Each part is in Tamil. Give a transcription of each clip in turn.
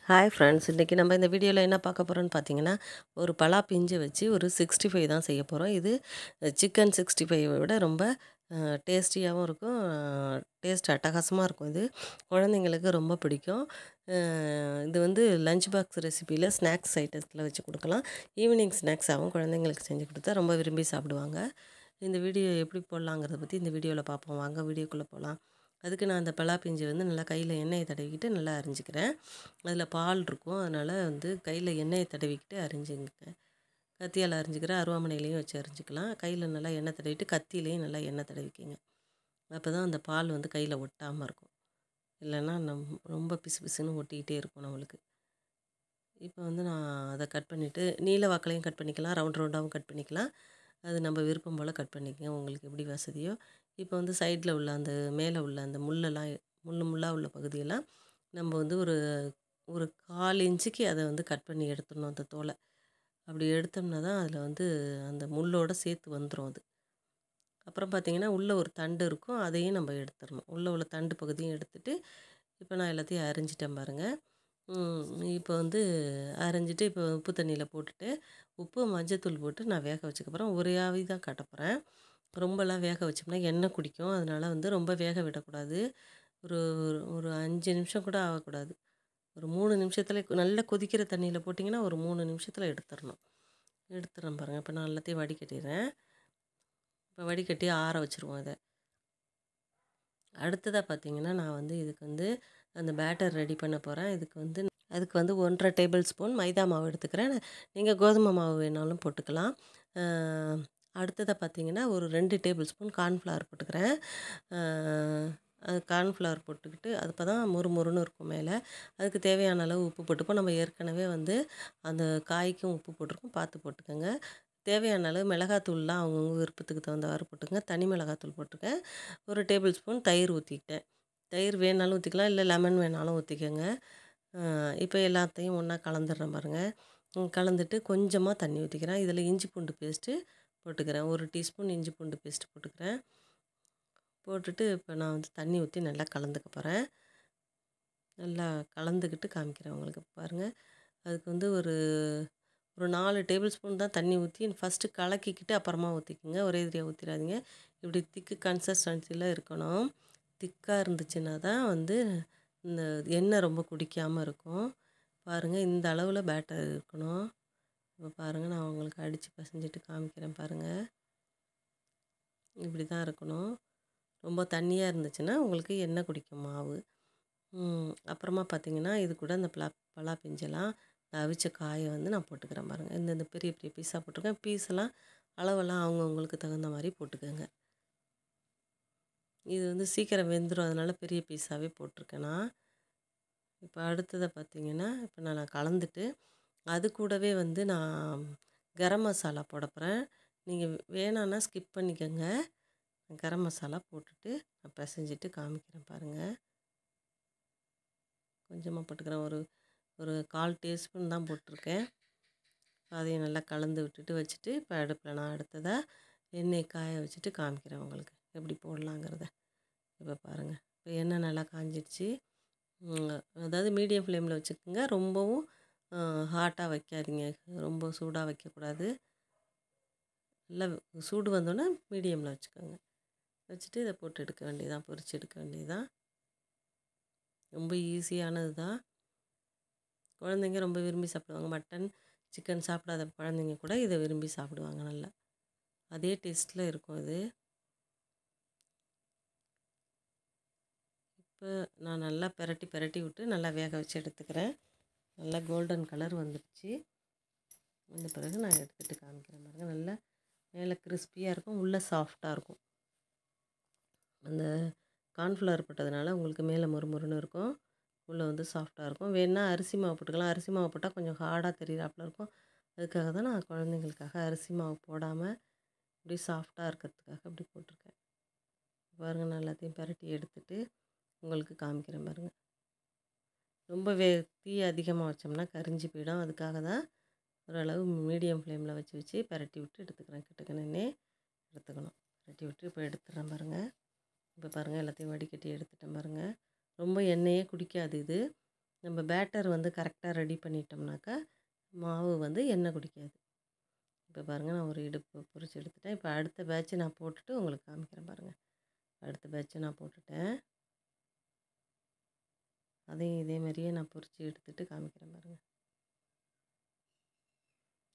ஹாய் ஃப்ரெண்ட்ஸ், இன்றைக்கி நம்ம இந்த வீடியோவில் என்ன பார்க்க போகிறோம்னு பார்த்தீங்கன்னா, ஒரு பலா பிஞ்சு வச்சு ஒரு 65 தான் செய்ய போகிறோம். இது சிக்கன் 65 விட ரொம்ப டேஸ்டியாகவும் இருக்கும். டேஸ்ட் அட்டகாசமாக இருக்கும். இது குழந்தைங்களுக்கு ரொம்ப பிடிக்கும். இது வந்து லஞ்ச் பாக்ஸ் ரெசிப்பியில் ஸ்நாக்ஸ் ஐட்டத்தில் வச்சு கொடுக்கலாம். ஈவினிங் ஸ்நாக்ஸாகவும் குழந்தைங்களுக்கு செஞ்சு கொடுத்தா ரொம்ப விரும்பி சாப்பிடுவாங்க. இந்த வீடியோ எப்படி போடலாங்கிறத பற்றி இந்த வீடியோவில் பார்ப்போம். வாங்க வீடியோக்குள்ளே போகலாம். அதுக்கு நான் அந்த பலா பிஞ்சு வந்து நல்லா கையில் எண்ணெயை தடவிக்கிட்டு நல்லா அரிஞ்சிக்கிறேன். அதில் பால் இருக்கும், அதனால் வந்து கையில் எண்ணெயை தடவிக்கிட்டு அரிஞ்சுங்க. கத்தியால் அரிஞ்சிக்கிறேன், அருவாமனையிலையும் வச்சு அரிஞ்சிக்கலாம். கையில் நல்லா எண்ணெய் தடவிட்டு கத்தியிலையும் நல்லா எண்ணெய் தடவிக்கிங்க. அப்போ தான் அந்த பால் வந்து கையில் ஒட்டாமல் இருக்கும். இல்லைன்னா ரொம்ப பிசு பிசுன்னு ஒட்டிக்கிட்டே இருக்கும் நம்மளுக்கு. இப்போ வந்து நான் அதை கட் பண்ணிவிட்டு நீல வாக்களையும் கட் பண்ணிக்கலாம், ரவுண்ட் ரவுண்டாகவும் கட் பண்ணிக்கலாம். அது நம்ம விருப்பம் போல் கட் பண்ணிக்கங்க, உங்களுக்கு எப்படி வசதியோ. இப்போ வந்து சைடில் உள்ள அந்த மேலே உள்ள அந்த முள்ளெல்லாம் முள்ளாக உள்ள பகுதியெல்லாம் நம்ம வந்து ஒரு ஒரு 1/4 இன்ச்சுக்கு அதை வந்து கட் பண்ணி எடுத்துடணும் அந்த தோலை. அப்படி எடுத்தோம்னா தான் அதில் வந்து அந்த முள்ளோடு சேர்த்து வந்துடும் அது. அப்புறம் பார்த்திங்கன்னா உள்ளே ஒரு தண்டு இருக்கும், அதையும் நம்ம எடுத்துடணும். உள்ளே உள்ள தண்டு பகுதியும் எடுத்துகிட்டு இப்போ நான் எல்லாத்தையும் அரிஞ்சிட்டேன் பாருங்கள். இப்போ வந்து அரைஞ்சிட்டு இப்போ உப்பு தண்ணியில் போட்டுட்டு உப்பு மஞ்சத்தூள் போட்டு நான் வேக வச்சுக்கப்புறம் ஒரே ஆவி தான் காட்ட போகிறேன். ரொம்பலாம் வேக வச்சோம்னா எண்ணெய் குடிக்கும், அதனால் வந்து ரொம்ப வேக விடக்கூடாது. ஒரு ஒரு 5 நிமிஷம் கூட ஆகக்கூடாது. ஒரு 3 நிமிஷத்தில் நல்லா கொதிக்கிற தண்ணியில் போட்டிங்கன்னா ஒரு 3 நிமிஷத்தில் எடுத்துடணும். எடுத்துடுறேன் பாருங்கள். இப்போ நான் எல்லாத்தையும் வடிகட்டிடுறேன். இப்போ வடிகட்டி ஆற வச்சுருவோம் இதை. அடுத்ததாக பார்த்திங்கன்னா நான் வந்து இதுக்கு வந்து அந்த பேட்டர் ரெடி பண்ண போகிறேன். அதுக்கு வந்து 1½ டேபிள் ஸ்பூன் மைதா மாவு எடுத்துக்கிறேன். நீங்கள் கோதுமை மாவு வேணாலும் போட்டுக்கலாம். அடுத்ததாக பார்த்திங்கன்னா ஒரு 2 டேபிள் ஸ்பூன் கார்ன்ஃப்ளவர் போட்டுக்கிறேன். அது கார்ன்ஃப்ளவர் போட்டுக்கிட்டு அது அப்போ தான் மொறுமொறுன்னு இருக்கும் மேலே. அதுக்கு தேவையான அளவு உப்பு போட்டுப்போம். நம்ம ஏற்கனவே வந்து அந்த காய்க்கும் உப்பு போட்டிருக்கோம், பார்த்து போட்டுக்கோங்க. தேவையான அளவு மிளகாத்தூள்லாம் அவங்கவுங்க விருப்பத்துக்கு தகுந்தவாறு போட்டுக்கங்க. தனி மிளகாத்தூள் போட்டிருக்கேன். ஒரு டேபிள் ஸ்பூன் தயிர் ஊற்றிக்கிட்டேன். தயிர் வேணாலும் ஊற்றிக்கலாம், இல்லை லெமன் வேணாலும் ஊற்றிக்கோங்க. இப்போ எல்லாத்தையும் ஒன்றா கலந்துடுறேன் பாருங்கள். கலந்துட்டு கொஞ்சமாக தண்ணி ஊற்றிக்கிறேன். இதில் இஞ்சி பூண்டு பேஸ்ட்டு போட்டுக்கிறேன். 1 டீஸ்பூன் இஞ்சி பூண்டு பேஸ்ட்டு போட்டுக்கிறேன். போட்டுட்டு இப்போ நான் வந்து தண்ணி ஊற்றி நல்லா கலந்துக்க போகிறேன். நல்லா கலந்துக்கிட்டு காமிக்கிறேன் உங்களுக்கு பாருங்கள். அதுக்கு வந்து ஒரு 4 டேபிள் ஸ்பூன் தான் தண்ணி ஊற்றி ஃபஸ்ட்டு கலக்கிக்கிட்டு அப்புறமா ஊற்றிக்குங்க. ஒரே இதில் ஊற்றிடாதீங்க. இப்படி திக்கு கன்சிஸ்டன்சியில் இருக்கணும். திக்காக இருந்துச்சுன்னா தான் வந்து இந்த எண்ணெய் ரொம்ப குடிக்காமல் இருக்கும். பாருங்கள், இந்த அளவில் பேட்டர் இருக்கணும். இப்போ பாருங்கள், நான் உங்களுக்கு அடித்து பசஞ்சிட்டு காமிக்கிறேன் பாருங்கள். இப்படி தான் இருக்கணும். ரொம்ப தண்ணியாக இருந்துச்சுன்னா உங்களுக்கு எண்ணெய் குடிக்கும் மாவு. அப்புறமா பார்த்திங்கன்னா இது கூட இந்த பலா பிஞ்செல்லாம் அவிச்ச காயை வந்து நான் போட்டுக்கிறேன் பாருங்கள். இந்த பெரிய பெரிய பீஸாக போட்டிருக்கேன். பீஸெல்லாம் அளவெல்லாம் அவங்கவுங்களுக்கு தகுந்த மாதிரி போட்டுக்கோங்க. இது வந்து சீக்கிரம் வெந்துடும், அதனால் பெரிய பீஸாகவே போட்டிருக்கேன் நான். இப்போ அடுத்ததை பார்த்திங்கன்னா இப்போ நான் கலந்துட்டு அது கூடவே வந்து நான் கரம் மசாலா போட போகிறேன். நீங்கள் வேணான்னா ஸ்கிப் பண்ணிக்கோங்க. கரம் மசாலா போட்டுட்டு நான் பிசைஞ்சிட்டு காமிக்கிறேன் பாருங்கள். கொஞ்சமாக போட்டுக்கிறேன். ஒரு 1/4 டீஸ்பூன் தான் போட்டிருக்கேன். அதையும் நல்லா கலந்து விட்டுட்டு வச்சுட்டு இப்போ அடுப்பில் நான் அடுத்ததாக எண்ணெய் காய வச்சுட்டு காமிக்கிறேன் உங்களுக்கு எப்படி போடலாங்கிறத. இப்போ பாருங்கள், இப்போ எண்ணெய் நல்லா காஞ்சிடுச்சு. அதாவது மீடியம் ஃப்ளேமில் வச்சுக்கோங்க. ரொம்பவும் ஹாட்டாக வைக்காதீங்க, ரொம்ப சூடாக வைக்கக்கூடாது. நல்லா சூடு வந்தோன்னே மீடியமில் வச்சுக்கோங்க. வச்சுட்டு இதை போட்டு எடுக்க வேண்டியதான், பொரிச்சு எடுக்க வேண்டியதான். ரொம்ப ஈஸியானது தான். குழந்தைங்க ரொம்ப விரும்பி சாப்பிடுவாங்க. மட்டன் சிக்கன் சாப்பிடாத குழந்தைங்க கூட இதை விரும்பி சாப்பிடுவாங்க. நல்லா அதே டேஸ்ட்டில் இருக்கும் இது. இப்போ நான் நல்லா பெரட்டி விட்டு நல்லா வேக வச்சு எடுத்துக்கிறேன். நல்லா கோல்டன் கலர் வந்துடுச்சு. வந்த பிறகு நான் எடுத்துகிட்டு காமிக்கிறேன் பாருங்கள். நல்லா மேலே கிறிஸ்பியாக இருக்கும், உள்ளே சாஃப்டாக இருக்கும். அந்த கார்ன்ஃப்ளவர் போட்டதுனால உங்களுக்கு மேலே மொறுமொறுன்னு இருக்கும், உள்ளே வந்து சாஃப்டாக இருக்கும். வேணுன்னா அரிசி மாவு போட்டுக்கலாம். அரிசி மாவு போட்டால் கொஞ்சம் ஹார்டாக தெரியிறாப்புல இருக்கும். அதுக்காக தான் நான் குழந்தைங்களுக்காக அரிசி மாவு போடாமல் இப்படி சாஃப்டாக இருக்கிறதுக்காக அப்படி போட்டிருக்கேன். பாருங்கள், நான் எல்லாத்தையும் பெரட்டி எடுத்துகிட்டு உங்களுக்கு காமிக்கிறேன் பாருங்கள். ரொம்ப தீ அதிகமாக வச்சோம்னா கரிஞ்சு போயிடும். அதுக்காக தான் ஓரளவு மீடியம் ஃப்ளேமில் வச்சு பெரட்டி விட்டு எடுத்துக்கிறேன். கிட்டக்கனே எடுத்துக்கணும். பெரட்டி விட்டு இப்போ எடுத்துடுறேன் பாருங்கள். இப்போ பாருங்கள், எல்லாத்தையும் வடிகட்டி எடுத்துட்டேன் பாருங்கள். ரொம்ப எண்ணெயே குடிக்காது இது. நம்ம பேட்டர் வந்து கரெக்டாக ரெடி பண்ணிட்டோம்னாக்கா மாவு வந்து எண்ணெய் குடிக்காது. இப்போ பாருங்கள், நான் ஒரு இடுப்பு பொரிச்சு எடுத்துட்டேன். இப்போ அடுத்த பேட்ச் நான் போட்டுட்டு உங்களுக்கு காமிக்கிறேன் பாருங்கள். அடுத்த பேட்ச் நான் போட்டுட்டேன். அதையும் இதே மாதிரியே நான் பொரிச்சு எடுத்துகிட்டு காமிக்கிறேன் பாருங்கள்.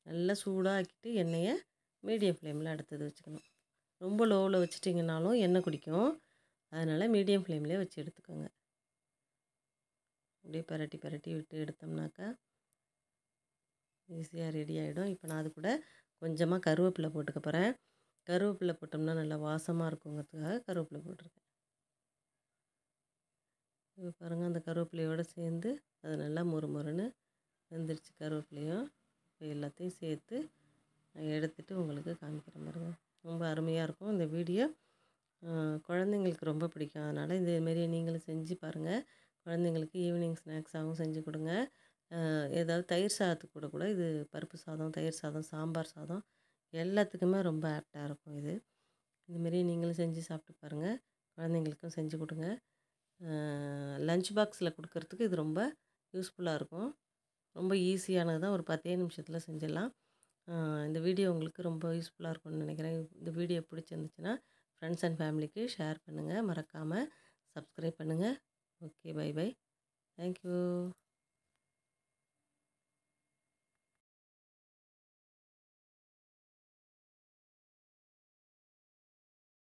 நல்லா சூடாக்கிட்டு எண்ணெயை மீடியம் ஃப்ளேமில் அடுத்தது வச்சுக்கணும். ரொம்ப லோவில் வச்சிட்டிங்கனாலும் எண்ணெய் குடிக்கும். அதனால் மீடியம் ஃப்ளேம்லேயே வச்சு எடுத்துக்கோங்க. அப்படியே பரட்டி விட்டு எடுத்தோம்னாக்கா ஈஸியாக ரெடி ஆகிடும். இப்போ நான் அது கூட கொஞ்சமாக கருவேப்பிலை போட்டுக்க போகிறேன். கருவேப்பிலை போட்டோம்னா நல்லா வாசமாக இருக்குங்கிறதுக்காக கருவேப்பிலை போட்டிருக்கேன். இப்போ பாருங்கள், அந்த கருவேப்பிலையோடு சேர்ந்து அது நல்லா மொறுமொறுன்னு வெந்துருச்சு கருவேப்பிலையும். இப்போ எல்லாத்தையும் சேர்த்து நான் எடுத்துகிட்டு உங்களுக்கு காமிக்கிறேன் பாருங்கள். ரொம்ப அருமையாக இருக்கும் இந்த வீடியோ. குழந்தைங்களுக்கு ரொம்ப பிடிக்கும். அதனால் இதேமாரி நீங்களும் செஞ்சு பாருங்கள். குழந்தைங்களுக்கு ஈவினிங் ஸ்நாக்ஸாகவும் செஞ்சு கொடுங்க. ஏதாவது தயிர் சாதத்துக்கு கூட இது பருப்பு சாதம், தயிர் சாதம், சாம்பார் சாதம் எல்லாத்துக்குமே ரொம்ப ஆப்டாக இருக்கும் இது. இதுமாரி நீங்களும் செஞ்சு சாப்பிட்டு பாருங்கள். குழந்தைங்களுக்கும் செஞ்சு கொடுங்க. லஞ்ச் பாக்ஸில் கொடுக்கறதுக்கு இது ரொம்ப யூஸ்ஃபுல்லாக இருக்கும். ரொம்ப ஈஸியானது தான். ஒரு 10 நிமிஷத்தில் செஞ்சிடலாம். இந்த வீடியோ உங்களுக்கு ரொம்ப யூஸ்ஃபுல்லாக இருக்கும்னு நினைக்கிறேன். இந்த வீடியோ பிடிச்சிருந்துச்சுன்னா ஃப்ரெண்ட்ஸ் அண்ட் ஃபேமிலிக்கு ஷேர் பண்ணுங்கள். மறக்காமல் சப்ஸ்கிரைப் பண்ணுங்கள். Okay, bye bye. தேங்க்யூ.